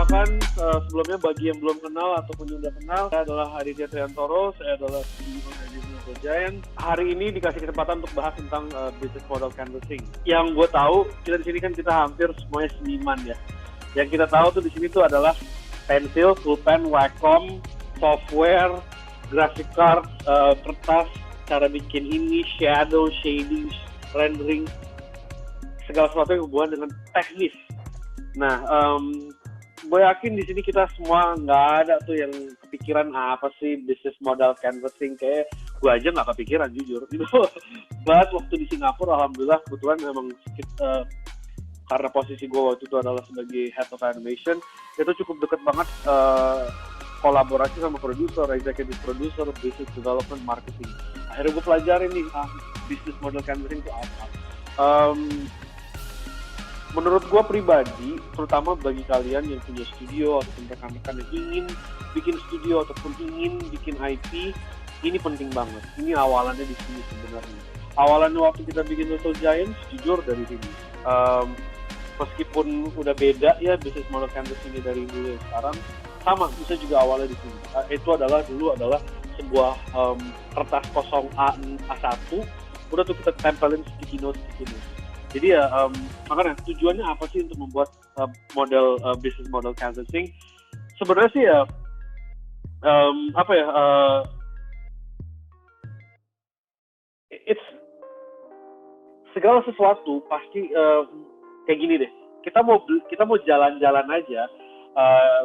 perkenalkan sebelumnya bagi yang belum kenal ataupun yang udah kenal, saya adalah Aditya Triantoro, saya adalah CEO dari Little Giant. Hari ini dikasih kesempatan untuk bahas tentang business model canvassing. Yang gue tahu, kita di sini kan kita hampir semuanya seniman ya. Yang kita tahu tuh di sini tuh adalah pensil, pulpen, Wacom, software, graphic card, kertas, cara bikin ini, shadow, shading, rendering, segala sesuatu yang hubungan dengan teknis. Nah, gue yakin di sini kita semua nggak ada tuh yang kepikiran apa sih business model canvassing. Kayak gue aja nggak kepikiran jujur gitu. But waktu di Singapura, alhamdulillah kebetulan memang karena posisi gue waktu itu adalah sebagai head of animation, itu cukup deket banget kolaborasi sama produser, executive producer, business development, marketing. Akhirnya gue pelajarin nih business model canvassing itu apa. Menurut gue pribadi, terutama bagi kalian yang punya studio ataupun rekan-rekan yang ingin bikin studio ataupun ingin bikin IP, ini penting banget. Ini awalannya di sini sebenarnya. Awalannya waktu kita bikin Little Giants, jujur dari sini. Meskipun udah beda ya business model canvas ini dari dulu sekarang, sama bisa juga awalnya di sini. Itu dulu adalah sebuah kertas kosong A1, udah tuh kita tempelin sticky note. Jadi ya, makanya tujuannya apa sih untuk membuat model business model canvassing? Sebenarnya sih ya, it's segala sesuatu pasti kayak gini deh. Kita mau jalan-jalan aja.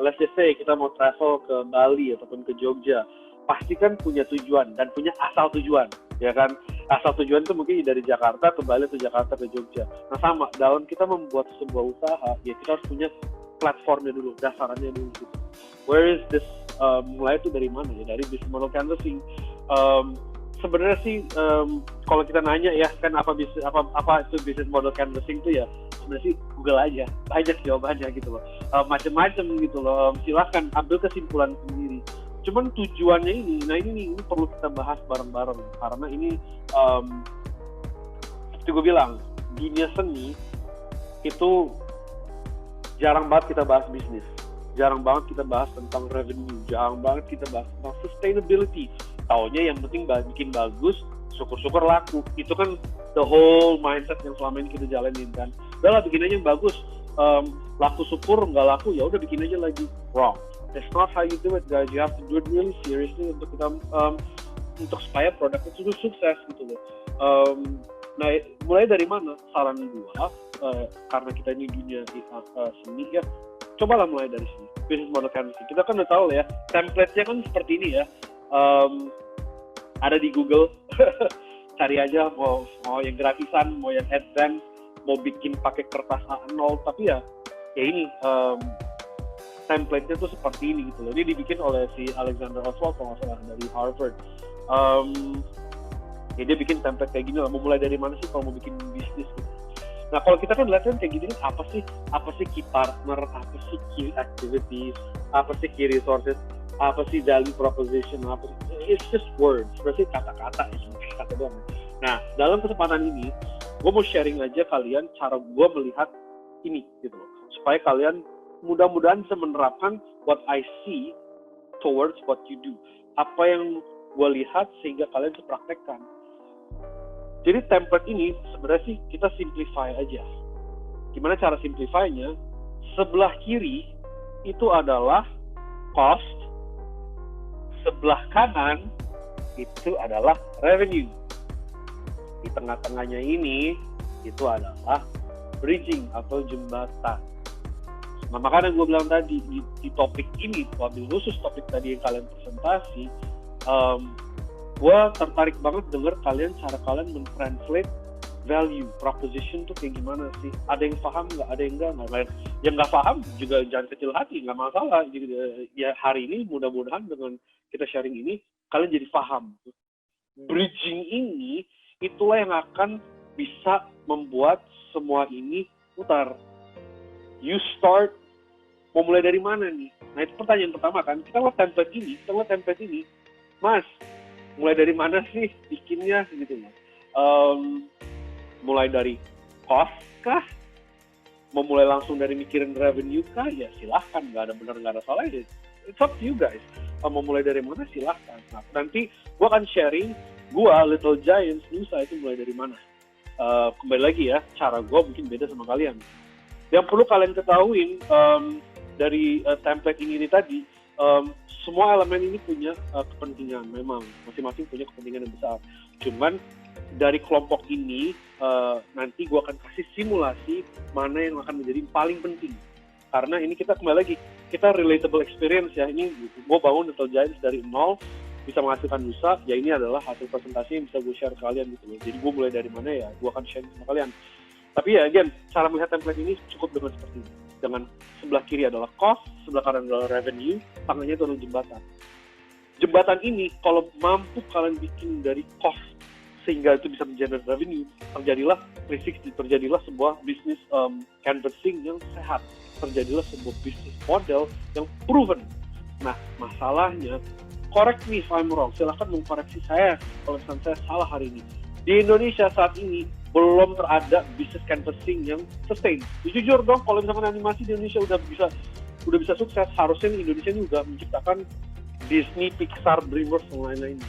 Let's just say kita mau travel ke Bali ataupun ke Jogja, pasti kan punya tujuan dan punya asal tujuan, ya kan? Asal tujuan itu mungkin dari Jakarta ke Bali atau Jakarta ke Jogja. Nah sama, dalam kita membuat sebuah usaha, ya kita harus punya platformnya dulu, dasarannya dulu gitu. Where is this, mulai itu dari mana ya? Dari business model canvassing. Sebenarnya sih, kalau kita nanya ya kan apa itu business model canvassing itu ya, sebenarnya sih Google aja, banyak jawabannya gitu loh. Macam-macam gitu loh, silahkan ambil kesimpulan sendiri. Cuman tujuannya ini perlu kita bahas bareng-bareng karena ini seperti gue bilang, dunia seni itu jarang banget kita bahas bisnis, jarang banget kita bahas tentang revenue, jarang banget kita bahas tentang sustainability. Taunya yang penting bikin bagus, syukur-syukur laku. Itu kan the whole mindset yang selama ini kita jalanin kan. Udah lah bikin aja yang bagus, laku syukur, nggak laku ya udah bikin aja lagi. Wrong. That's not how you do it, guys. You have to do it really seriously untuk kita untuk supaya produk itu sukses gitu loh. Nah, mulai dari mana? Saran gua, karena kita ini dunia seni ya, cobalah mulai dari sini. Business model canvassing. Kita kan udah tahu ya, template-nya kan seperti ini ya. Ada di Google. Cari aja mau yang gratisan, mau yang advance, mau bikin pakai kertas A0, tapi ya ini template-nya tuh seperti ini gitu loh. Ini dibikin oleh si Alexander Oswald kalau nggak salah dari Harvard. Ya dia bikin template kayak gini lah. Mau mulai dari mana sih kalau mau bikin bisnis gitu. Nah kalau kita kan lihat kan kayak gini kan apa sih key partner, apa sih key activities, apa sih key resources, apa sih value proposition, apa sih, it's just words, berarti kata-kata doang. Nah dalam kesempatan ini gue mau sharing aja kalian cara gue melihat ini gitu loh, supaya kalian mudah-mudahan bisa menerapkan what I see towards what you do. Apa yang gue lihat sehingga kalian bisa praktekkan. Jadi template ini sebenarnya sih kita simplify aja. Gimana cara simplify-nya? Sebelah kiri itu adalah cost, sebelah kanan itu adalah revenue. Di tengah-tengahnya ini itu adalah bridging atau jembatan. Nah makanya gue bilang tadi di topik ini, wabil khusus topik tadi yang kalian presentasi, gue tertarik banget denger cara kalian men-translate value proposition tuh kayak gimana sih? Ada yang paham nggak? Ada yang nggak? Yang nggak paham juga jangan kecil hati, nggak masalah. Jadi ya hari ini mudah-mudahan dengan kita sharing ini kalian jadi paham. Bridging ini itulah yang akan bisa membuat semua ini putar. You start, mau mulai dari mana nih? Nah itu pertanyaan pertama kan, kita lihat template ini, Mas, mulai dari mana sih bikinnya gitu ya? Mulai dari cost kah? mau mulai langsung dari mikirin revenue kah, ya silahkan, nggak ada benar nggak ada salah, ya it's up to you guys. Mau mulai dari mana silahkan. Nah, nanti gue akan sharing gue Little Giants Nusa itu mulai dari mana. Kembali lagi ya, cara gue mungkin beda sama kalian. Yang perlu kalian ketahuin dari template ini tadi, semua elemen ini punya kepentingan, memang masing-masing punya kepentingan yang besar. Cuman dari kelompok ini nanti gue akan kasih simulasi mana yang akan menjadi paling penting. Karena ini kita kembali lagi, kita relatable experience ya. Ini gue bangun Little Giants dari nol, bisa menghasilkan Nusa, ya ini adalah hasil presentasi yang bisa gue share ke kalian gitu loh. Jadi gue mulai dari mana ya, gue akan share sama kalian. Tapi ya again, cara melihat template ini cukup dengan seperti ini. Dengan sebelah kiri adalah cost, sebelah kanan adalah revenue, tengahnya itu adalah jembatan. Jembatan ini kalau mampu kalian bikin dari cost sehingga itu bisa mengenerate revenue, terjadilah 360, terjadilah sebuah bisnis canvassing yang sehat, terjadilah sebuah bisnis model yang proven. Nah, masalahnya, correct me if I'm wrong, silahkan mengkoreksi saya kalau misalnya saya salah hari ini. Di Indonesia saat ini belum ada bisnis canvassing yang sustain. Jujur dong, kalau misalkan animasi di Indonesia udah bisa sukses, harusnya Indonesia ini udah menciptakan Disney, Pixar, DreamWorks, dan lain-lain.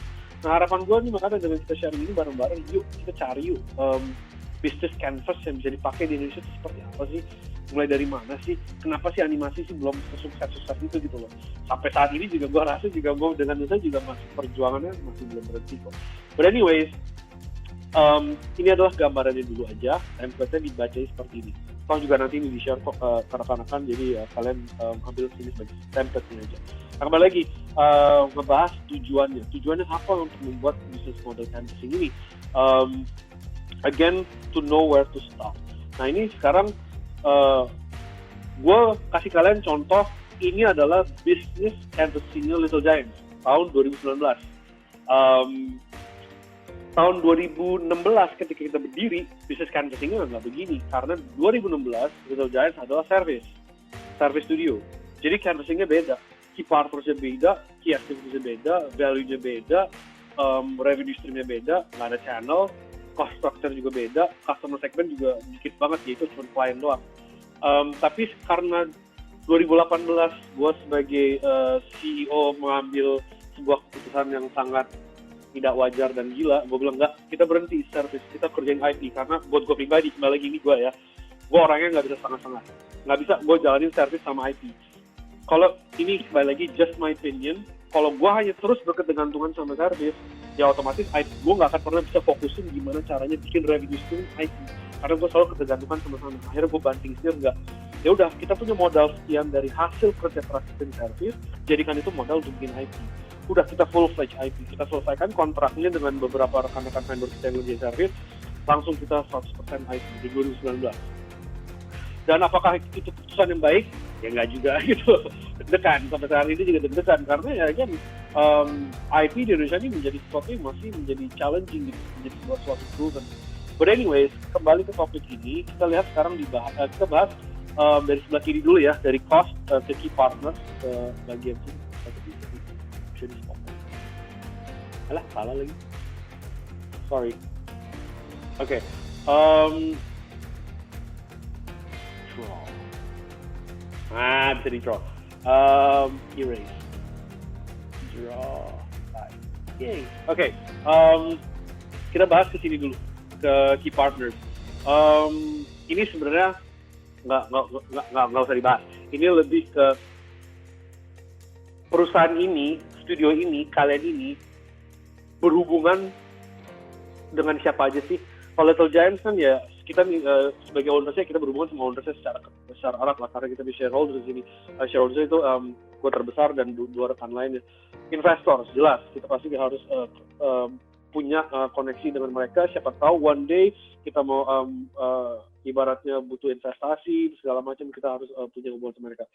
Nah, harapan gue nih makanya dengan kita sharing ini bareng-bareng, yuk kita cari yuk bisnis canvas yang bisa dipakai di Indonesia itu seperti apa sih? Mulai dari mana sih? Kenapa sih animasi sih belum sukses-sukses itu gitu loh? Sampai saat ini juga gue rasa juga gue dengan Nusa juga masih perjuangannya masih belum berhenti kok. But anyways, ini adalah gambarannya dulu aja, template-nya dibaca seperti ini. Toh juga nanti ini di-share kok ke rekan-rekan, jadi ya kalian ambil sini sebagai template-nya aja. Nah, kembali lagi, ngebahas tujuannya. Tujuannya apa untuk membuat business model canvassing ini? Again, to know where to start. Nah, ini sekarang gue kasih kalian contoh, ini adalah business canvassing-nya Little Giants tahun 2019. Tahun 2016 ketika kita berdiri, bisnis canvassing-nya nggak begini. Karena 2016, Little Giants adalah service studio. Jadi canvassing-nya beda. Key partners-nya beda, key activities-nya beda, value-nya beda, revenue stream-nya beda, nggak ada channel, cost structure juga beda, customer segment juga dikit banget, yaitu cuma klien doang. Tapi karena 2018 gue sebagai CEO mengambil sebuah keputusan yang sangat tidak wajar dan gila, gue bilang enggak, kita berhenti service, kita kerjain IP. Karena buat gue pribadi, kembali lagi ini gue ya, gue orangnya nggak bisa setengah-setengah, nggak bisa gue jalanin service sama IP. Kalau ini kembali lagi just my opinion, kalau gue hanya terus berketergantungan sama service, ya otomatis IP gue nggak akan pernah bisa fokusin gimana caranya bikin revenue stream IP. Karena gue selalu ketergantungan sama-sama. Akhirnya gue banting setir, enggak. Ya udah, kita punya modal sekian dari hasil kerja keras tim service, jadikan itu modal untuk bikin IP. Udah, kita full-fledged IP. Kita selesaikan kontraknya dengan beberapa rekan-rekan vendor kita yang ngerjain service, langsung kita 100% IP di 2019. Dan apakah itu keputusan yang baik? Ya nggak juga gitu. Deg-degan, sampai saat ini juga deg-degan. Karena ya kan IP di Indonesia ini menjadi sesuatu yang masih menjadi challenging gitu, menjadi suatu proven. But anyways, kembali ke topik ini, kita lihat sekarang kita bahas dari sebelah kiri dulu ya, dari cost ke key partners ke bagian sini. Alah, salah lagi. Sorry. Oke. Draw. Bisa di draw. Erase. Draw. Yay. Oke. Kita bahas ke sini dulu, ke key partners. Ini sebenarnya nggak usah dibahas. Ini lebih ke perusahaan ini, studio ini, kalian ini berhubungan dengan siapa aja sih? Kalau Little Giants kan ya kita sebagai ownersnya, kita berhubungan sama ownersnya secara erat lah, karena kita di shareholders di sini. Shareholders itu gue terbesar dan dua rekan lainnya. Investor jelas, kita pasti harus punya koneksi dengan mereka. Siapa tahu one day kita mau ibaratnya butuh investasi segala macam, kita harus punya hubungan sama mereka.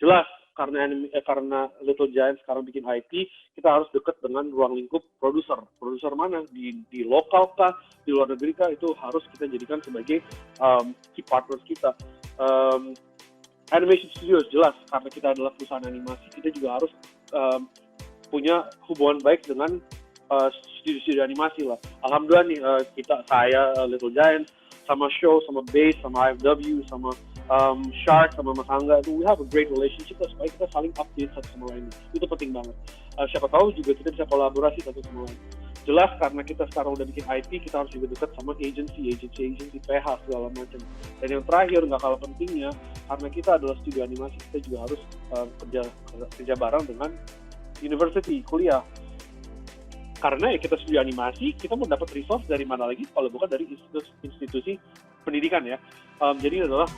Jelas, karena Little Giants sekarang bikin IP, kita harus dekat dengan ruang lingkup produser. Produser mana? Di lokal kah? Di luar negeri kah? Itu harus kita jadikan sebagai key partners kita. Animation Studios jelas, karena kita adalah perusahaan animasi, kita juga harus punya hubungan baik dengan studio-studio animasi lah. Alhamdulillah nih, saya Little Giants, sama Show, sama Base, sama IFW, sama Shark sama Mas Angga itu we have a great relationship supaya kita saling update satu sama lain. Itu penting banget. Siapa tahu juga kita bisa kolaborasi satu sama lain. Jelas karena kita sekarang udah bikin IP, kita harus juga dekat sama agency PH segala macam. Dan yang terakhir nggak kalah pentingnya, karena kita adalah studio animasi, kita juga harus kerja bareng dengan university, kuliah. Karena ya kita studio animasi, kita mau dapat resource dari mana lagi kalau bukan dari institusi pendidikan ya. Jadi adalah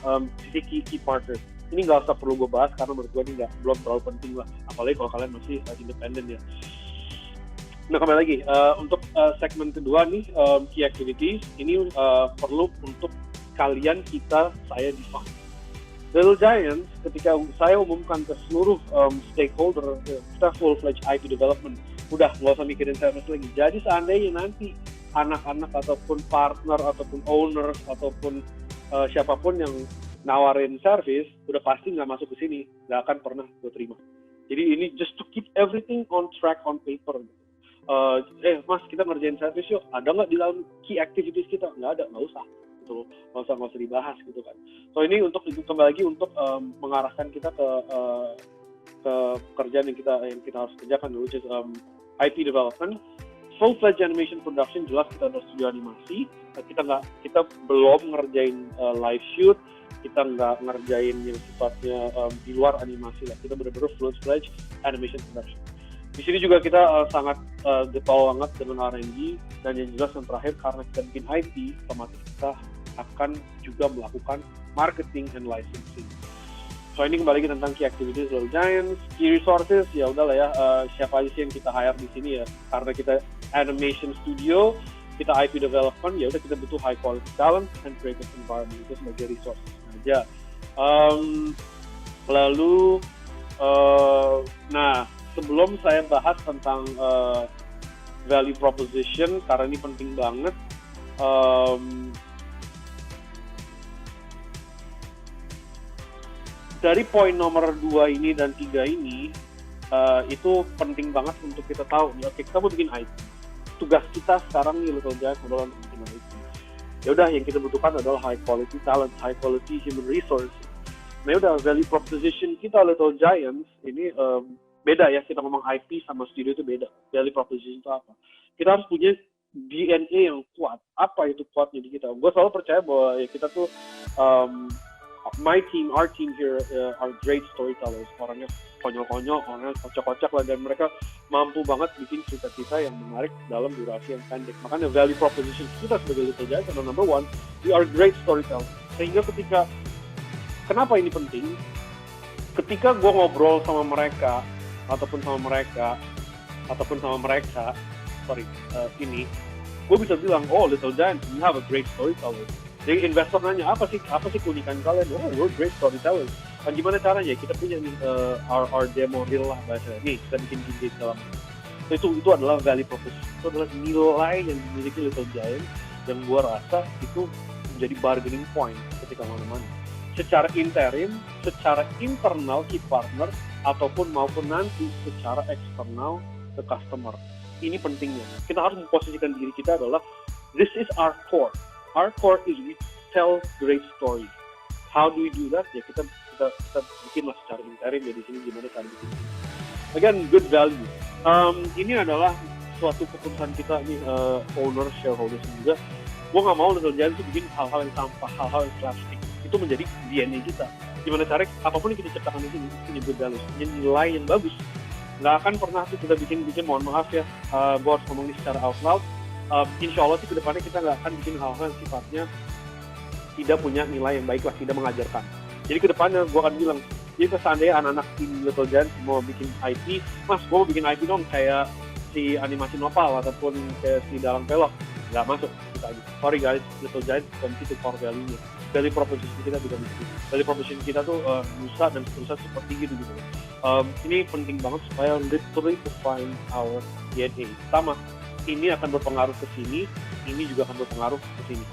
sisi key partner. Ini nggak usah perlu gue bahas karena menurut gue ini belum terlalu penting lah. Apalagi kalau kalian masih independen ya. Nah kembali lagi, untuk segmen kedua nih, key activities, ini perlu untuk kalian saya define. Little Giants, ketika saya umumkan ke seluruh stakeholder, kita full-fledged IP development, udah nggak usah mikirin service lagi. Jadi seandainya nanti anak-anak ataupun partner ataupun owners ataupun siapapun yang nawarin service, udah pasti nggak masuk ke sini, nggak akan pernah gue terima. Jadi ini just to keep everything on track on paper. Mas kita ngerjain service yuk, ada nggak di dalam key activities kita? Nggak ada, nggak usah gitu, nggak usah dibahas gitu kan. So ini untuk kembali lagi untuk mengarahkan kita ke pekerjaan yang kita harus kerjakan dulu, which is IP development, full-fledged animation production. Jelas kita ada studio animasi, kita belum ngerjain live shoot, kita nggak ngerjain yang sifatnya di luar animasi lah, kita benar-benar full-fledged animation production. Di sini juga kita sangat getol banget dengan R&D, dan yang jelas yang terakhir karena kita bikin IP, otomatis kita akan juga melakukan marketing and licensing. So ini kembali lagi tentang key activities Little Giants, key resources, ya udahlah ya, siapa aja sih yang kita hire di sini ya, karena kita animation studio, kita IP development, ya udah kita butuh high quality talent and creative environment, itu sebagai resources aja. Lalu, nah sebelum saya bahas tentang value proposition, karena ini penting banget, dari poin nomor 2 ini dan 3 ini, itu penting banget untuk kita tahu, oke, kita mau bikin IP. Tugas kita sekarang nih Little Giants adalah untuk bikin IP. Ya udah, yang kita butuhkan adalah high quality talent, high quality human resource. Nah udah, value proposition kita Little Giants ini beda ya, kita ngomong IP sama studio itu beda. Value proposition itu apa? Kita harus punya DNA yang kuat. Apa itu kuatnya di kita? Gue selalu percaya bahwa ya kita tuh our team here are great storytellers. Orangnya konyol-konyol, orangnya kocak-kocak lah, dan mereka mampu banget bikin cerita-cerita yang menarik dalam durasi yang pendek. Makanya value proposition kita sebagai Little Giants adalah number one, we are great storytellers. Sehingga kenapa ini penting? Ketika gue ngobrol sama mereka, gue bisa bilang, oh Little Giants, we have a great storyteller. Jadi investor nanya, apa sih keunikan kalian? Oh, we're great storytellers. Dan gimana caranya? Kita punya nih our demo reel lah bahasanya. Nih, kita bikin game dalam. Itu adalah value proposition. Itu adalah nilai yang dimiliki Little Giants yang gua rasa itu menjadi bargaining point ketika mana-mana. Secara interim, secara internal key partner, ataupun maupun nanti secara eksternal ke customer. Ini pentingnya. Kita harus memposisikan diri kita adalah, this is our core. Our core is we tell great stories. How do we do that? Ya kita bikinlah secara interim ya di sini gimana cara bikin. Again, good value. Ini adalah suatu keputusan kita nih, owner, shareholders juga. Gue nggak mau Little Giants bikin hal-hal yang sampah, hal-hal yang slapstick. Itu menjadi DNA kita. Gimana cara apapun yang kita ciptakan di sini punya good value, punya nilai yang bagus. Nggak akan pernah tuh kita bikin, mohon maaf ya, gue harus ngomong ini secara out loud. Insya Allah sih kedepannya kita nggak akan bikin hal-hal yang sifatnya tidak punya nilai yang baik lah, tidak mengajarkan. Jadi kedepannya gue akan bilang, jika seandainya anak-anak tim Little Giants mau bikin IP, mas gue mau bikin IP dong kayak si animasi Nopal ataupun kayak si Dalang Pelok, nggak masuk kita aja. Sorry guys, Little Giants kompeti core value-nya. Value proposition kita juga begitu. Value proposition kita tuh nusa dan seterusnya seperti gitu. Ini penting banget supaya literally define our DNA. Sama, ini akan berpengaruh ke sini, ini juga akan berpengaruh ke sini.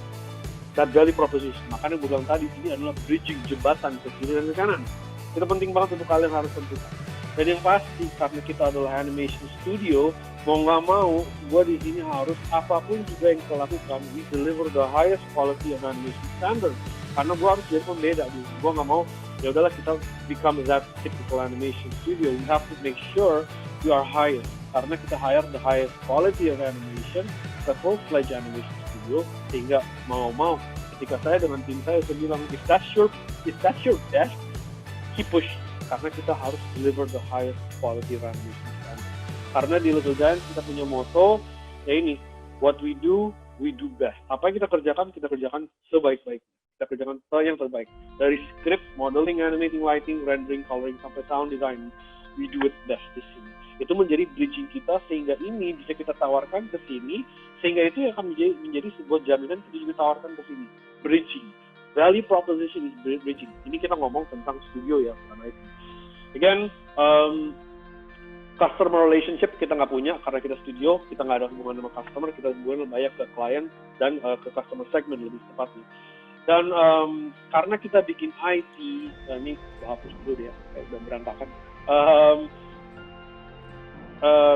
That value proposition. Makanya gue bilang tadi, ini adalah bridging, jembatan ke kiri dan ke kanan. Itu penting banget untuk kalian harus tentukan. Dan yang pasti, karena kita adalah animation studio, mau nggak mau, gue di sini harus apapun juga yang kita lakukan, we deliver the highest quality of animation standard. karena gue harus jadi pembeda gitu. Gue nggak mau ya udahlah kita become that typical animation studio. We have to make sure we are highest, karena kita hire the highest quality of animation, the full-fledged animation studio, sehingga mau ketika saya dengan tim saya bilang if that's your best, keep push, karena kita harus deliver the highest quality of animation. Karena di Little Giants kita punya motto ya ini, what we do best. Apa yang kita kerjakan sebaik-baik. Kita kerjakan yang terbaik. Dari script, modeling, animating, lighting, rendering, coloring, sampai sound design, we do it best di sini. Itu menjadi bridging kita, sehingga ini bisa kita tawarkan ke sini, sehingga itu akan menjadi sebuah jaminan kita juga tawarkan ke sini. Bridging. Value proposition is bridging. Ini kita ngomong tentang studio ya, karena itu. Again, customer relationship kita nggak punya karena kita studio, kita nggak ada hubungan sama customer, kita hubungan banyak ke klien dan ke customer segment lebih tepatnya. Dan karena kita bikin IT, ini hapus dulu ya, kayak udah berantakan.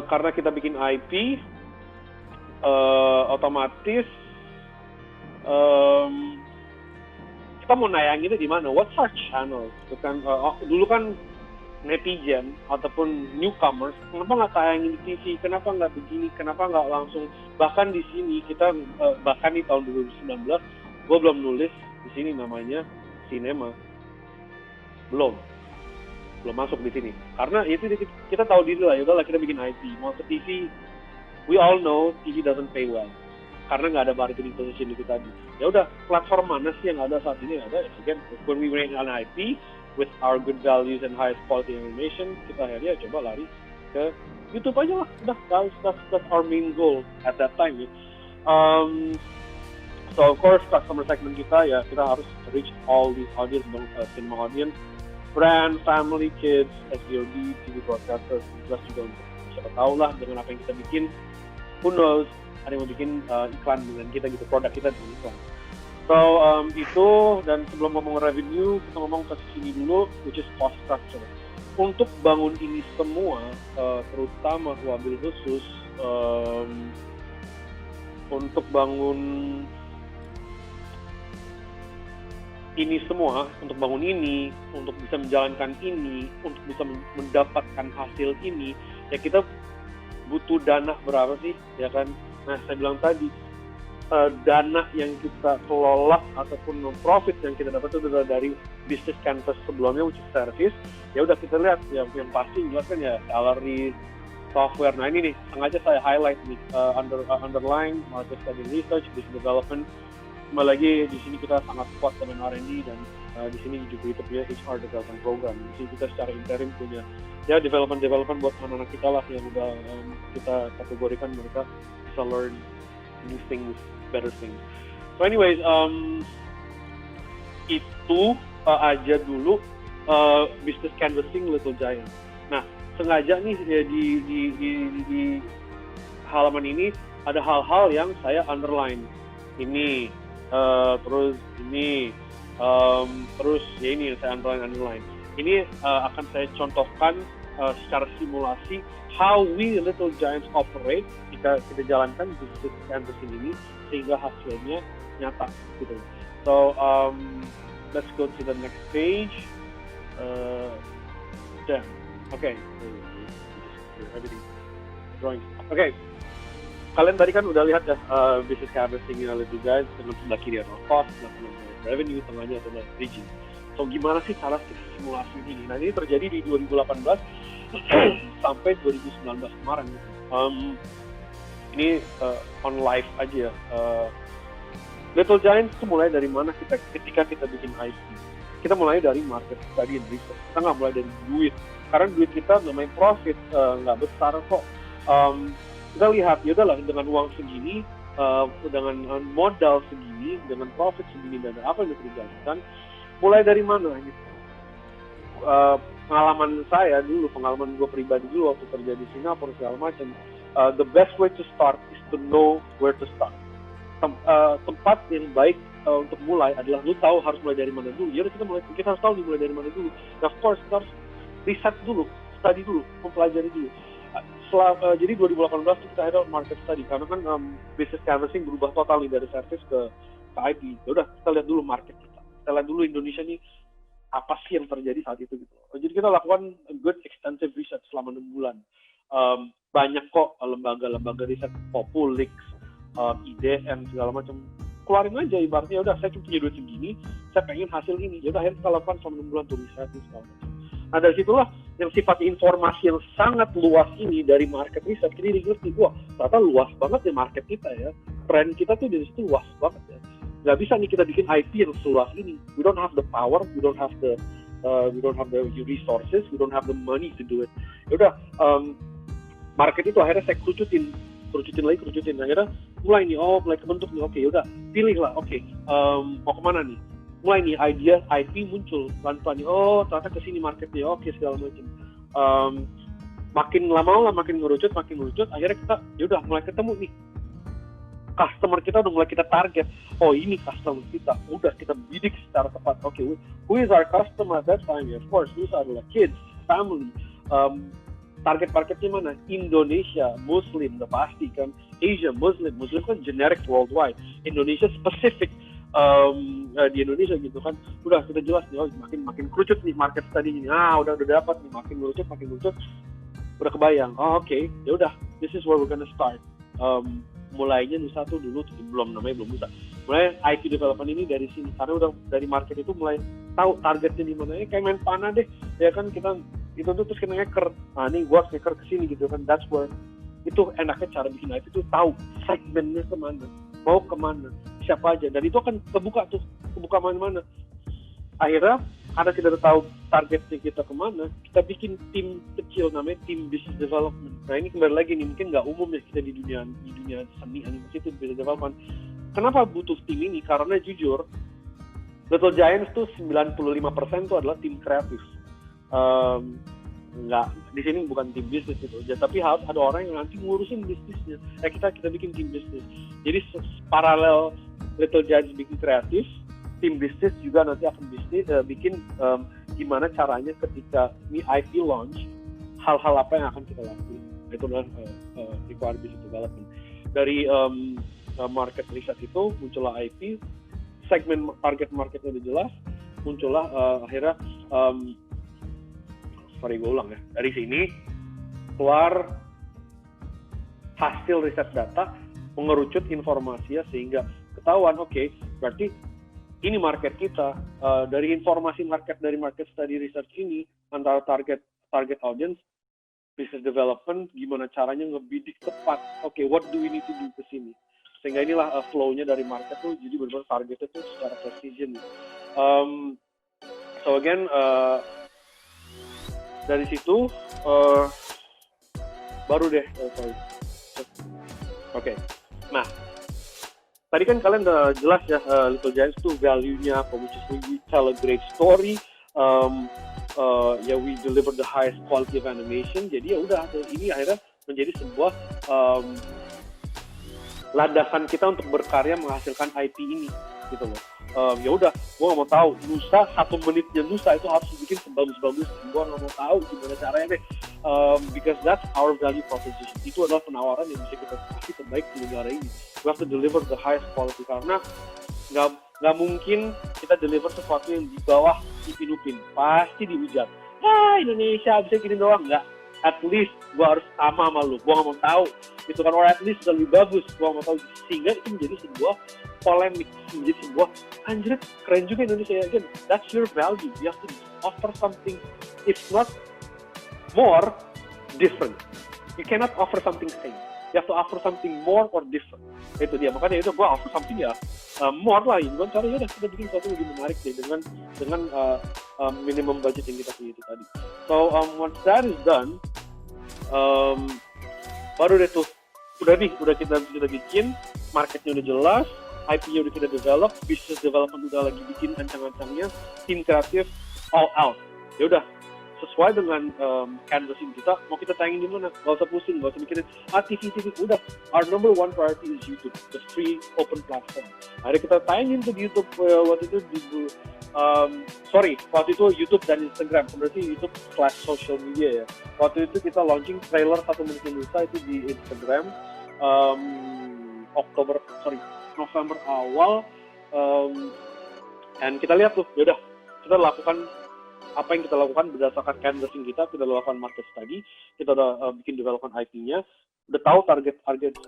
Karena kita bikin IP, otomatis kita mau nayanginnya di mana? What's our channel? Dulu kan netizen ataupun newcomers, kenapa nggak tayangin di TV, kenapa nggak begini, kenapa nggak langsung, bahkan di sini kita bahkan di tahun 2019 gue belum nulis di sini namanya sinema, belum masuk di sini, karena itu kita tahu diri lah, yaudahlah kita bikin IP, mau ke TV, we all know TV doesn't pay well, karena nggak ada marketing position itu tadi. Ya udah, platform mana sih yang ada saat ini? Ada, again, when we bring an IP with our good values and highest quality animation, kita akhirnya coba lari ke YouTube aja lah. Udah, that's our main goal at that time. So of course customer segment kita ya, kita harus reach all these audience, cinema audience, brand, family, kids, SVOD, TV broadcasters, plus juga untuk siapa tahu lah dengan apa yang kita bikin, who knows, ada yang mau bikin iklan dengan kita gitu, produk kita dengan iklan. So itu, dan sebelum ngomong revenue, kita ngomong ke sini dulu, which is cost structure. Untuk bangun ini semua, terutama wabil khusus, untuk bangun ini semua, untuk bangun ini, untuk bisa menjalankan ini, untuk bisa mendapatkan hasil ini, ya kita butuh dana berapa sih, ya kan? Nah, saya bilang tadi, dana yang kita kelola ataupun profit yang kita dapat itu dari bisnis canvas sebelumnya, which is service. Ya udah, kita lihat yang pasti jelas kan ya salary, software. Nah ini nih sengaja saya highlight nih, underline market study research, business development. Kembali lagi di sini kita sangat kuat dengan R&D, dan di sini juga kita punya HR development program. Di sini kita secara interim punya ya development buat anak-anak kita lah yang udah kita kategorikan mereka bisa learn new things, better things. So anyways, itu aja dulu business canvassing Little Giants. Nah, sengaja nih di halaman ini ada hal-hal yang saya underline. Ini, terus ini, terus ya ini yang saya underline. Ini akan saya contohkan secara simulasi how we Little Giants operate jika kita jalankan business canvassing ini sehingga hasilnya nyata gitu. So let's go to the next page. Okay. Everything drawing. Okay. Kalian tadi kan udah lihat ya business canvassing Little Giants, dengan sebelah kiri ada cost, sebelah kanan revenue, tengahnya ada bridging. So gimana sih cara simulasi ini? Nah ini terjadi di 2018 sampai 2019 kemarin. Ini on live aja. Little Giants itu mulai dari mana ketika kita bikin IP? Kita mulai dari market study and research. Kita nggak mulai dari duit, karena duit kita namanya profit nggak besar kok. Kita lihat ya udahlah, dengan uang segini, dengan modal segini, dengan profit segini, dan apa yang kita jalankan, mulai dari mana gitu. Pengalaman saya dulu, pengalaman gue pribadi dulu waktu kerja di Singapura segala macam, the best way to start is to know where to start. Tempat yang baik untuk mulai adalah lu tahu harus mulai dari mana dulu. Jadi kita harus tahu mulai dari mana dulu. Nah, of course kita harus riset dulu, study dulu, mempelajari dulu. Jadi 2018 kita ada market study, karena kan business canvassing berubah total nih dari service ke IP. Ya udah, kita lihat dulu market kita kita lihat dulu Indonesia nih apa sih yang terjadi saat itu gitu. Jadi kita lakukan good extensive research selama 6 bulan. Banyak kok lembaga-lembaga riset, Populix, IDN segala macam, keluarin aja ibaratnya udah saya punya duit segini, saya pengen hasil ini, ya udah akhirnya kita lakukan selama 6 bulan tuh riset segala macam. Nah dari situlah yang sifat informasi yang sangat luas ini dari market research, jadi ngerti, wah ternyata luas banget ya market kita ya, trend kita tuh dari situ luas banget ya. Nggak bisa nih kita bikin IP yang seluas ini. We don't have the power, we don't have the resources, we don't have the money to do it. Yaudah, market itu akhirnya saya kerucutin. Akhirnya mulai nih, mulai kebentuk nih, oke yaudah, pilih lah, oke, mau kemana nih? Mulai nih idea IP muncul pelan-pelan nih, ternyata kesini marketnya, oke segala macam. Makin lama makin ngerucut, akhirnya kita yaudah mulai ketemu nih. Customer kita udah mulai kita target. Oh ini customer kita, udah kita bidik secara tepat. Okay, who is our customer at that time? Of course, these are like kids, family. Target marketnya mana? Indonesia, Muslim, udah pasti kan. Asia, Muslim kan generic worldwide. Indonesia specific di Indonesia gitu kan. Udah kita jelas nih, makin kerucut nih market tadi ini. Udah dapat nih, makin kerucut. Udah kebayang. Okay, ya udah, this is where we're gonna start. Mulainya Nusa tuh dulu belum Nusa. Mulai IP development ini dari sini karena udah dari market itu mulai tahu targetnya di mana. Kayak main panah deh, ya kan kita itu tuh terus kita ngeker. Nih gua ngeker ke sini gitu kan. That's where itu enaknya cara bikin IP itu tahu segmennya kemana, mau kemana, siapa aja, dan itu akan kebuka mana-mana. Akhirnya karena kita udah tahu targetnya kita kemana, kita bikin tim kecil namanya tim business development. Nah ini kembali lagi nih, mungkin nggak umum ya kita di dunia seni animasi itu business development. Kenapa butuh tim ini? Karena jujur, Little Giants tuh 95% tuh adalah tim kreatif. Nggak, di sini bukan tim bisnis itu aja, tapi harus ada orang yang nanti ngurusin bisnisnya. Kita bikin tim bisnis. Jadi paralel Little Giants bikin kreatif, tim bisnis juga nanti akan bikin gimana caranya ketika ini IP launch, hal-hal apa yang akan kita lakukan. Itu adalah required business development. Dari market research itu muncullah IP, segmen target marketnya udah jelas, muncullah akhirnya dari sini keluar hasil riset data, mengerucut informasinya sehingga ketahuan, oke, berarti ini market kita. Dari informasi market dari market study research ini antara target audience, business development, gimana caranya ngebidik tepat. Oke, what do we need to do ke sini? Sehingga inilah flow-nya dari market tuh jadi benar-benar targetnya tuh secara precision. So again, dari situ baru deh. Oke. Nah, tadi kan kalian udah jelas ya, Little Giants tuh value-nya, which is we tell a great story, we deliver the highest quality of animation. Jadi ya udah, ini akhirnya menjadi sebuah landasan kita untuk berkarya menghasilkan IP ini, gitu loh. Ya udah, gue nggak mau tahu Nusa 1 menitnya Nusa itu harus bikin sebagus-bagus. Gue nggak mau tahu gimana caranya deh, because that's our value proposition. Itu adalah penawaran yang bisa kita kasih terbaik di negara ini. We have to deliver the highest quality, karena nggak mungkin kita deliver sesuatu yang di bawah Ipin Upin, pasti dihujat. Indonesia bisa gini doang, nggak. At least gue harus sama lu, gue nggak mau tahu itu kan, or at least lebih bagus, gue nggak mau tahu, sehingga itu menjadi sebuah polemik, menjadi sebuah anjir keren juga Indonesia. Again, that's your value. You have to offer something, if not more, different. You cannot offer something same. You have to offer something more or different. Itu dia, makanya itu gue offer something ya more lah, gitu kan. Caranya udah kita bikin sesuatu lebih menarik deh dengan minimum budget yang kita punya itu tadi. So once that is done, baru deh tuh udah kita bikin, marketnya udah jelas, IP-nya udah kita develop, business development udah lagi bikin ancang-ancangnya, tim kreatif all out. Ya udah, sesuai dengan canvassing kita, mau kita tayangin di mana, nggak usah pusing, nggak usah mikirin TV, udah, our number one priority is YouTube, the free open platform. Akhirnya kita tayangin tuh di YouTube waktu itu waktu itu YouTube dan Instagram, berarti YouTube/social media ya. Waktu itu kita launching trailer 1 menit Nusa itu di Instagram, November awal, And kita lihat tuh, yaudah kita lakukan apa yang kita lakukan berdasarkan canvassing kita lakukan market study, kita udah bikin development IP-nya, udah tahu target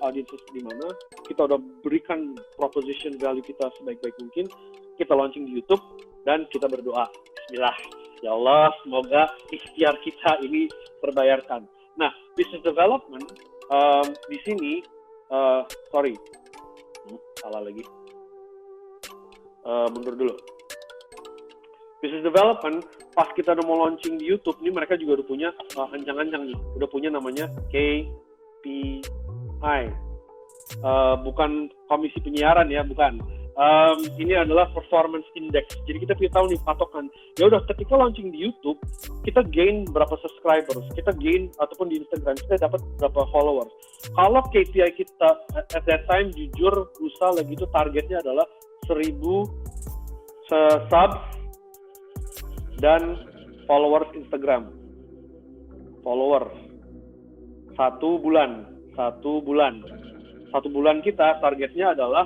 audiences di mana, kita udah berikan proposition value kita sebaik-baik mungkin, kita launching di YouTube, dan kita berdoa, Bismillah, ya Allah, semoga ikhtiar kita ini terbayarkan. Nah, business development di sini, salah lagi, mundur dulu. Business development, pas kita udah mau launching di YouTube, ini mereka juga udah punya ancang-ancang nih, udah punya namanya KPI, bukan komisi penyiaran ya, bukan. Ini adalah performance index. Jadi kita tahu nih patokan. Ya udah, ketika launching di YouTube, kita gain berapa subscribers, kita gain ataupun di Instagram kita dapat berapa followers. Kalau KPI kita at that time jujur lusa lagi itu targetnya adalah 1000 subs dan followers Instagram. Followers. Satu bulan kita targetnya adalah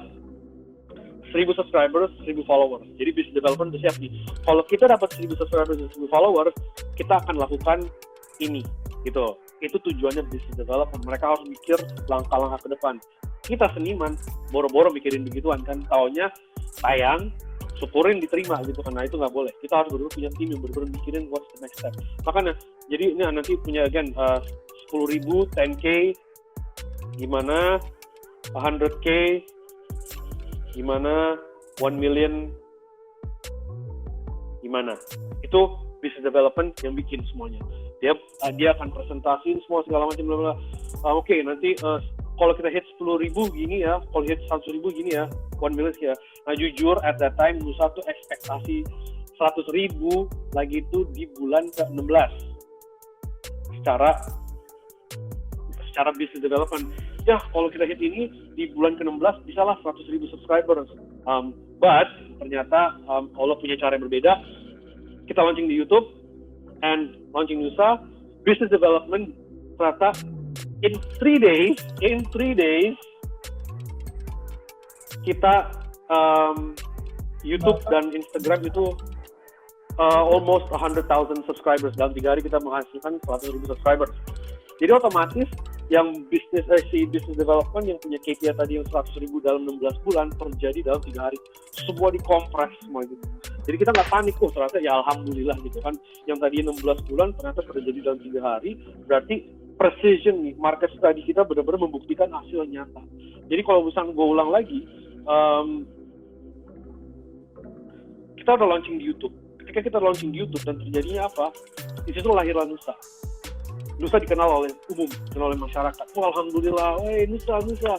1000 subscribers, 1000 followers. Jadi business development udah siap nih. Kalau kita dapat 1000 subscribers dan 1000 followers, kita akan lakukan ini, gitu. Itu tujuannya business development. Mereka harus mikir langkah-langkah ke depan. Kita seniman, boro-boro mikirin begituan kan. Taunya tayang, syukurin diterima gitu kan. Nah itu nggak boleh. Kita harus benar-benar punya tim yang benar-benar mikirin what's the next step. Makanya, jadi ini nanti punya again 10.000, 10K, gimana, 100K, gimana, 1 million, gimana. Itu business development yang bikin semuanya. Dia akan presentasiin semua segala macam bla bla. Oke, nanti kalau kita hit 10.000 gini ya, kalau hit 100.000 gini ya, 1 million ya. Nah jujur at that time Nusa tuh ekspektasi 100.000 lagi itu di bulan ke-16 secara business development. Ya kalau kita hit ini di bulan ke-16 bisa lah 100.000 subscribers. But ternyata Allah punya cara yang berbeda. Kita launching di YouTube and launching Nusa, business development ternyata in 3 days kita YouTube dan Instagram itu almost 100,000 subscribers. Dalam 3 hari kita menghasilkan 100.000 subscribers. Jadi otomatis yang business development yang punya KPI tadi yang 100.000 dalam 16 bulan terjadi dalam 3 hari. Semua dikompres semua itu. Jadi kita nggak panik kok, ternyata ya alhamdulillah gitu kan. Yang tadi 16 bulan ternyata terjadi dalam 3 hari. Berarti precision nih, market study kita benar-benar membuktikan hasil nyata. Jadi kalau misalnya gue ulang lagi, kita udah launching di YouTube. Ketika kita launching di YouTube dan terjadinya apa? Di situ lahirlah Nusa. Nusa dikenal oleh umum, dikenal oleh masyarakat. Oh, alhamdulillah, Nusa.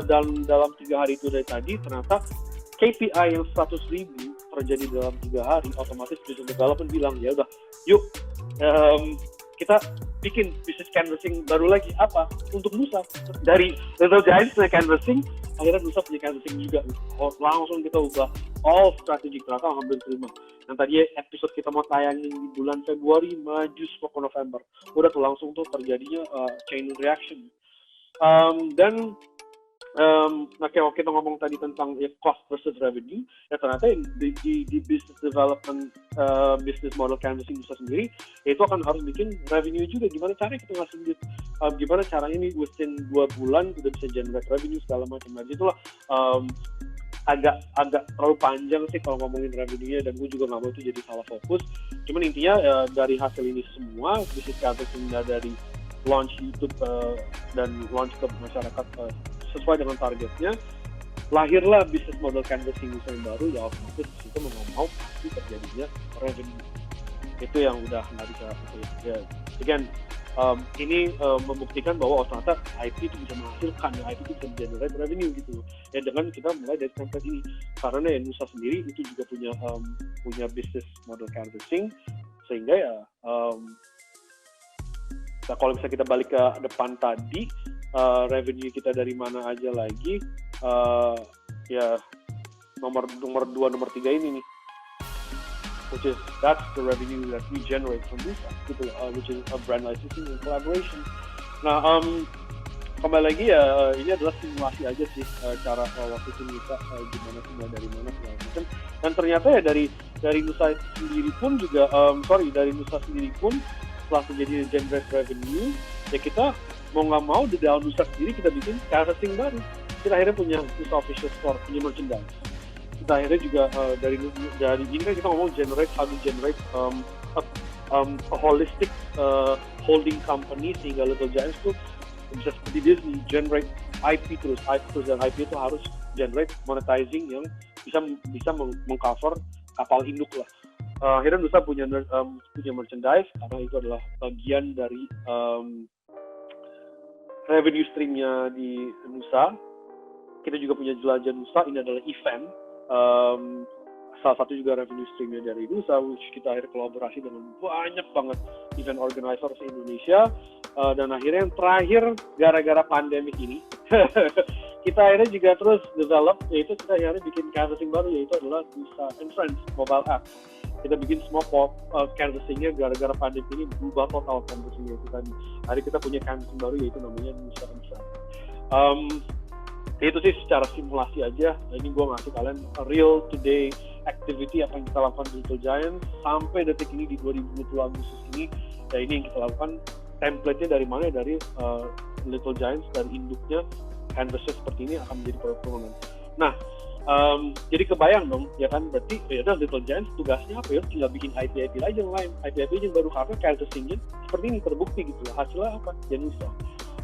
Dan dalam 3 hari itu dari tadi, ternyata KPI yang 100.000 terjadi dalam 3 hari, otomatis business development bilang, ya udah, yuk kita bikin business canvassing baru lagi. Apa? Untuk Nusa. Dari Little Giants punya canvassing, akhirnya Nusa punya canvassing juga. Langsung kita ubah all strategy, ternyata alhamdulillah terima. Yang tadi episode kita mau tayangin di bulan Februari, maju ke November. Udah tuh langsung tuh terjadinya chain reaction. Dan kalau kita ngomong tadi tentang cost versus revenue, ya ternyata di business development, business model canvassing Nusa sendiri, itu akan harus bikin revenue juga. Gimana caranya kita ngasih duit? Gimana caranya ini within 2 bulan udah bisa generate revenue segala macam. Nah itulah agak terlalu panjang sih kalau ngomongin revenue-nya, dan gue juga nggak mau itu jadi salah fokus. Cuman intinya dari hasil ini semua, business canvassing dari launch YouTube dan launch ke masyarakat sesuai dengan targetnya, lahirlah business model canvassing Nusa yang baru. Ya otomatis itu mau pasti terjadinya revenue. Itu yang udah nggak bisa ya. Again, ini membuktikan bahwa ternyata IP itu bisa menghasilkan, IP itu bisa generate revenue gitu ya, dengan kita mulai dari tempat ini. Karena ya Nusa sendiri itu juga punya business model canvassing, sehingga ya kalau bisa kita balik ke depan tadi, revenue kita dari mana aja lagi, ya nomor 2, nomor 3 ini nih, which is that's the revenue that we generate from Nusa, gitu, which is a brand licensing and collaboration. Nah, kembali lagi ya, ini adalah simulasi aja sih, cara waktu itu Nusa gimana sih, mulai dari mana segala macam. Dan ternyata ya dari Nusa sendiri pun juga, dari Nusa sendiri pun setelah menjadi generate revenue, ya kita mau nggak mau di dalam Nusa sendiri kita bikin canvassing baru. Kita akhirnya punya Nusa official store, punya merchandise. Kita akhirnya juga dari ini kan kita ngomong how to generate a holistic holding company, sehingga Little Giants tuh bisa seperti Disney, generate IP terus, dan IP itu harus generate monetizing yang bisa mengcover kapal induk lah. Akhirnya Nusa punya merchandise karena itu adalah bagian dari revenue streamnya di Nusa. Kita juga punya Jelajah Nusa, ini adalah event. Salah satu juga revenue streamnya dari Nusa, which kita akhirnya kolaborasi dengan banyak banget event organizer se-Indonesia. Dan akhirnya yang terakhir, gara-gara pandemik ini, kita akhirnya juga terus develop, yaitu kita akhirnya bikin canvassing baru, yaitu adalah Nusa and Friends mobile app. Kita bikin semua canvassingnya gara-gara pandemik ini berubah total canvassingnya. Hari kita punya canvassing baru, yaitu namanya Nusa and Friends. Itu sih secara simulasi aja. Ini gue ngasih kalian a real today activity apa yang kita lakukan di Little Giants sampai detik ini di 2020 Agustus ini. Ya ini yang kita lakukan. Template-nya dari mana? Dari Little Giants, dari induknya, canvasnya seperti ini akan menjadi performance. Nah, jadi kebayang dong, ya kan? Berarti ya udah Little Giants tugasnya apa ya? Tinggal bikin IP aja yang lain. IP yang baru karena canvassingnya seperti ini terbukti gitu lah. Hasilnya apa? Ya Nusa.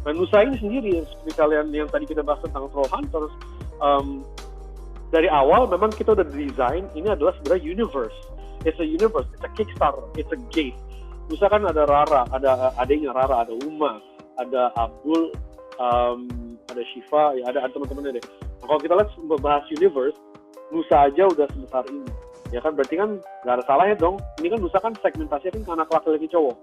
Nah, Nusa ini sendiri seperti kalian yang tadi kita bahas tentang Trollhunters, dari awal memang kita udah desain ini adalah sebenarnya universe. It's a universe, it's a Kickstarter, it's a gate. Nusa kan ada Rara, ada adiknya Rara, ada Uma, ada Abdul, ada Shiva, ya ada teman-temannya deh. Nah, kalau kita lihat bahas universe, Nusa aja udah sebesar ini. Ya kan, berarti kan nggak ada salahnya dong. Ini kan Nusa kan segmentasinya kan anak laki-laki cowok.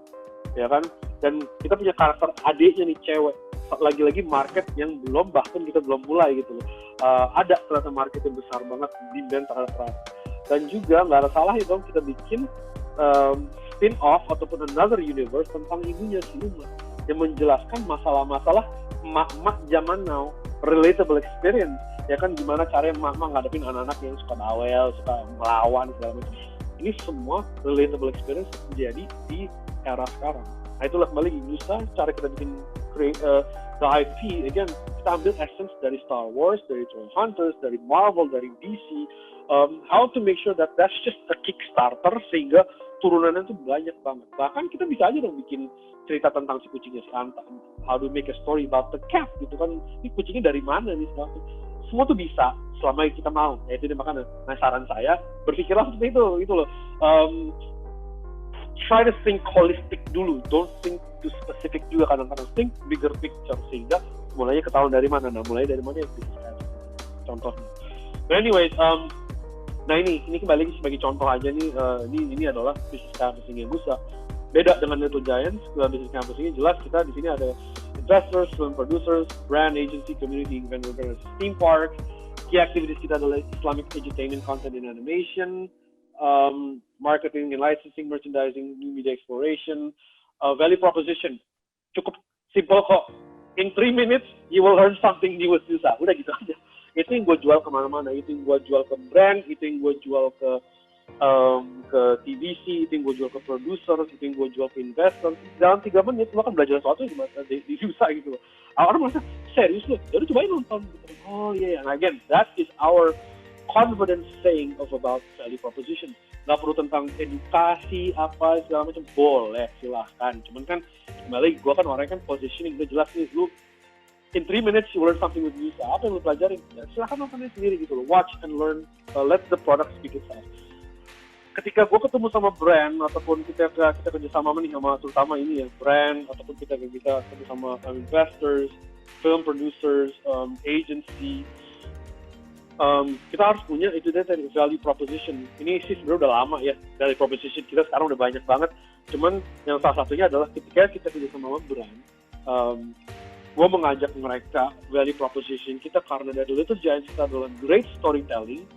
Ya kan, dan kita punya karakter adiknya nih cewek, lagi-lagi market yang bahkan kita belum mulai gitu loh. Ada ternyata market yang besar banget di band terhadap. Dan juga nggak ada salahnya dong kita bikin spin-off ataupun another universe tentang ibunya si Uma yang menjelaskan masalah-masalah emak-emak zaman now, relatable experience, ya kan, gimana caranya emak-emak ngadepin anak-anak yang suka bawel, suka melawan segala macam. Ini semua relatable experience terjadi di era sekarang. Nah, itulah kembali Nusa, cara kita bikin the IP, again, kita ambil essence dari Star Wars, dari Trollhunters, dari Marvel, dari DC, how to make sure that that's just a Kickstarter, sehingga turunannya tuh banyak banget. Bahkan kita bisa aja dong bikin cerita tentang si kucingnya si Anta, how to make a story about the cat gitu kan, ini kucingnya dari mana nih, semua tuh bisa selama kita mau. Ya itu dia, makanya saran saya berpikirlah seperti itu gitu loh. Try to think holistic dulu, don't think too specific juga, kadang-kadang think bigger picture, sehingga mulainya ketahuan dari mana. Nah, mulai dari mana ya, contohnya. But anyways, nah ini kembali lagi sebagai contoh aja nih. Ini adalah business canvassing-nya Nusa. Beda dengan Little Giants, business canvassing-nya jelas kita di sini ada investors, film producers, brand agency, community event organizers, theme park. Key activities kita adalah Islamic entertainment, content and animation, marketing and licensing, merchandising, new media exploration, value proposition. Cukup simple kok. In 3 minutes, you will learn something new with Nusa. Udah gitu aja. Itu yang gue jual kemana-mana, itu yang gue jual ke brand, itu yang gue jual ke TVC, itu yang gue jual ke produser, itu yang gue jual ke investor. Dalam 3 menit lo akan belajar sesuatu di Nusa gitu loh. Orang merasa serius loh, jadi cobain nonton. Oh iya, and again, that is our confident saying about value proposition. Nggak perlu tentang edukasi apa segala macam, boleh silahkan. Cuman kan kembali gue kan orangnya kan positioning, udah jelas nih, lu in 3 minutes you learn something with Nusa. Apa yang lu pelajarin? Ya, silahkan nontonnya sendiri gitu loh. Watch and learn. Let the product speak itself. Ketika gue ketemu sama brand ataupun kita kerja sama nih sama terutama ini ya brand, ataupun kita ketemu sama investors, film producers, agency, kita harus punya itu dari value proposition. Ini sih sebenarnya udah lama ya, value proposition kita sekarang udah banyak banget. Cuman yang salah satunya adalah ketika kita kerja sama brand, gue mengajak mereka value proposition kita karena dari Little Giants kita adalah great storytelling.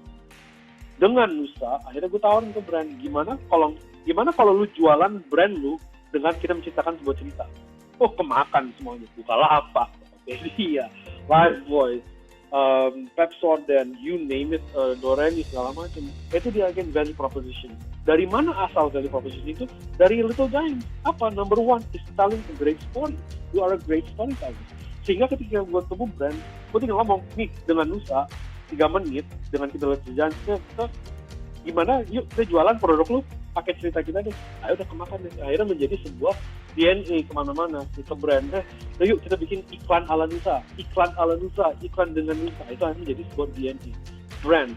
Dengan Nusa, akhirnya gue tawarin ke brand, gimana kalau lu jualan brand lu dengan kita menciptakan sebuah cerita. Oh, kemakan semuanya, Bukalapak, Tokopedia, Lifebuoy, Pepsodent, you name it, Doremi segala macam. Itu dia again value proposition. Dari mana asal value proposition itu? Dari Little Giants. Apa? Number one is telling a great story. You are a great storyteller. Sehingga ketika gue ketemu brand, gue tinggal ngomong, nih dengan Nusa 3 menit dengan kita Little Giants, kita gimana? Yuk kita jualan produk lu pakai cerita kita deh. Ayo udah kemakan deh. Akhirnya menjadi sebuah DNA kemana-mana, kita brand. Yuk kita bikin iklan ala Nusa, iklan ala Nusa, iklan dengan Nusa. Itu akan menjadi sebuah DNA.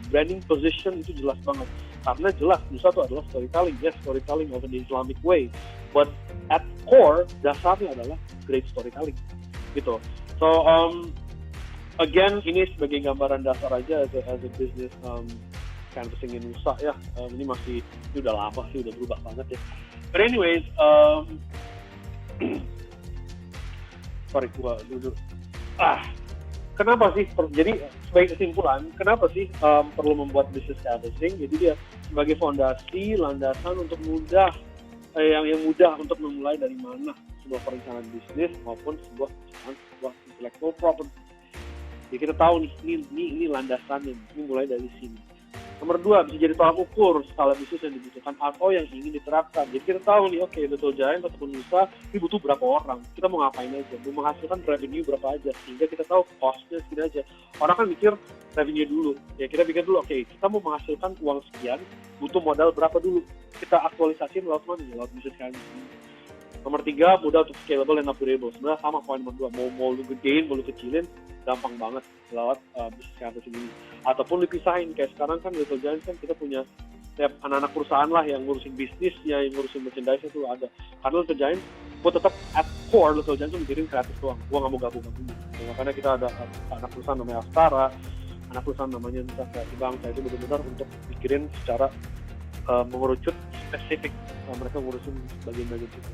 Branding position itu jelas banget. Karena jelas Nusa itu adalah storytelling, yes, storytelling of an Islamic way. But at core, dasarnya adalah great storytelling. Gitu. So, again, ini sebagai gambaran dasar aja as a business canvassing in Nusa ya. Ini udah lama sih, udah berubah banget ya. But anyways, sorry gua dulu. Kenapa sih? Jadi sebagai kesimpulan, kenapa sih perlu membuat business canvassing? Jadi dia sebagai fondasi, landasan untuk yang mudah untuk memulai dari mana sebuah perencanaan bisnis maupun sebuah intellectual property. Jadi kita tahu nih, ini landasannya, ini mulai dari sini. Nomor 2, bisa jadi tolak ukur skala bisnis yang dibutuhkan atau yang ingin diterapkan. Jadi kita tahu nih, oke, Little Giant ataupun Nusa, ini butuh berapa orang, kita mau ngapain aja, mau menghasilkan revenue berapa aja, sehingga kita tahu cost-nya segini aja. Orang kan mikir revenue dulu, ya kita pikir dulu, oke, kita mau menghasilkan uang sekian, butuh modal berapa dulu, kita aktualisasi lewat mana, lewat bisnis kalian. Nomor 3, mudah untuk scalable and upgradable. Sebenarnya sama poin nomor 2, mau lu gedein, mau lu kecilin, gampang banget lewat bisnis canvassing ini. Ataupun dipisahin, kayak sekarang kan Little Giants kan kita punya setiap anak-anak perusahaan lah yang ngurusin bisnisnya, yang ngurusin merchandise itu ada. Karena Little Giants, gue tetap at core Little Giants tuh mikirin kreatif doang. Gue gak mau gabung-gabung. Makanya kita ada anak perusahaan namanya Astara, anak perusahaan namanya Nusa Kreatif Bangsa, itu benar-benar untuk mikirin secara mengerucut spesifik. Mereka ngurusin bagian-bagian situ.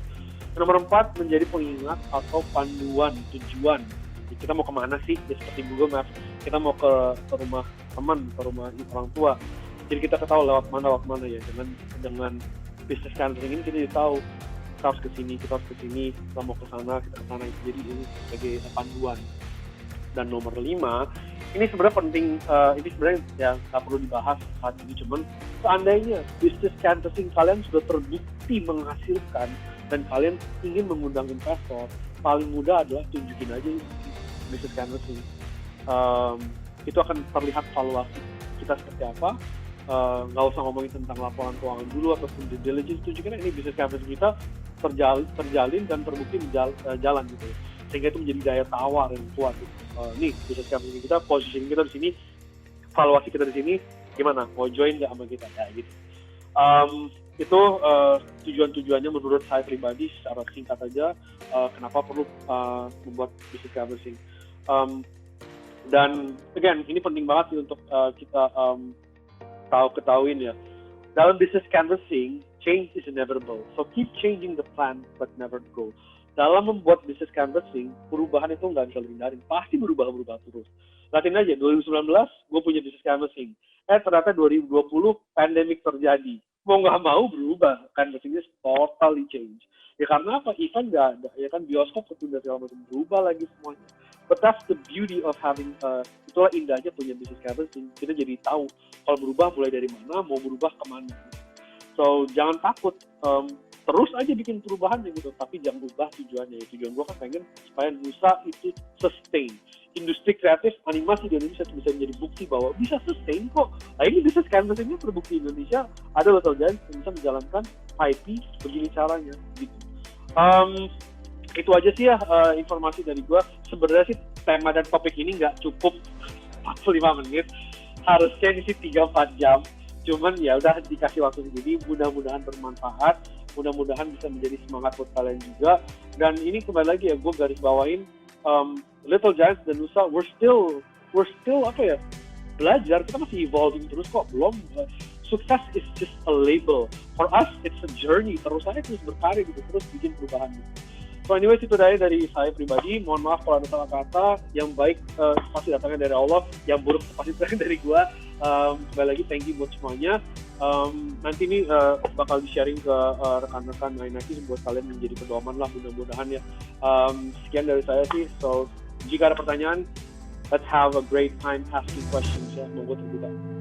Nomor 4, menjadi pengingat atau panduan tujuan. Jadi kita mau kemana sih? Ya, seperti Google Maps, kita mau ke rumah teman, ke rumah orang tua. Jadi kita tahu lewat mana ya. Dengan business canvassing ini kita tahu kita harus ke sini, kita mau ke sana, kita ke sana. Jadi ini sebagai panduan. Dan nomor 5, ini sebenarnya penting, ini sebenarnya ya nggak perlu dibahas saat ini, cuman seandainya business canvassing kalian sudah terbukti menghasilkan dan kalian ingin mengundang investor, paling mudah adalah tunjukin aja business canvassing. Itu akan terlihat valuasi kita seperti apa. Nggak usah ngomongin tentang laporan keuangan dulu ataupun due diligence, tunjukin ini business canvassing kita terjalin dan terbukti jalan gitu. Sehingga itu menjadi daya tawar yang kuat. Nih business canvassing kita, positioning kita di sini, valuasi kita di sini, gimana? Mau join nggak sama kita? Ya gitu. Itu tujuan-tujuannya menurut saya pribadi secara singkat aja, kenapa perlu membuat business canvassing. Dan again, ini penting banget sih untuk kita ketahuin ya. Dalam business canvassing, change is inevitable. So keep changing the plan but never go. Dalam membuat business canvassing, perubahan itu nggak bisa dihindarin. Pasti berubah terus. Latin aja, 2019 gue punya business canvassing. Ternyata 2020 pandemic terjadi. Mau nggak mau berubah, canvassingnya totally change. Ya karena apa? Event nggak ada. Ya kan bioskop ketunda segala macam, berubah lagi semuanya. But that's the beauty of having, itulah indahnya punya business canvassing. Kita jadi tahu kalau berubah mulai dari mana, mau berubah kemana. So jangan takut, terus aja bikin perubahan gitu, tapi jangan ubah tujuannya. Tujuan gue kan pengen supaya Nusa itu sustain. Industri kreatif animasi di Indonesia bisa menjadi bukti bahwa bisa sustain kok. Nah ini business canvassing-nya terbukti Indonesia ada Little Giants yang bisa menjalankan IP begini caranya gitu. Itu aja sih ya informasi dari gue. Sebenarnya sih tema dan topik ini nggak cukup 45 menit, harusnya ini sih 3-4 jam. Cuman ya udah dikasih waktu segini, mudah-mudahan bermanfaat, mudah-mudahan bisa menjadi semangat buat kalian juga. Dan ini kembali lagi ya, gue garis bawain, Little Giants dan Nusa, we're still apa ya, belajar, kita masih evolving terus kok, belum sukses is just a label. For us, it's a journey, terus berkarya gitu, terus bikin perubahan gitu. So anyways, itu dari saya pribadi. Mohon maaf kalau ada salah kata. Yang baik pasti datangnya dari Allah, yang buruk pasti datangnya dari gue. Kembali lagi, thank you buat semuanya. Nanti ini bakal di-sharing ke rekan-rekan lain nanti buat kalian menjadi pedoman lah, mudah-mudahan ya. Sekian dari saya sih. So Jika ada pertanyaan, let's have a great time asking questions ya. Monggo terbuka.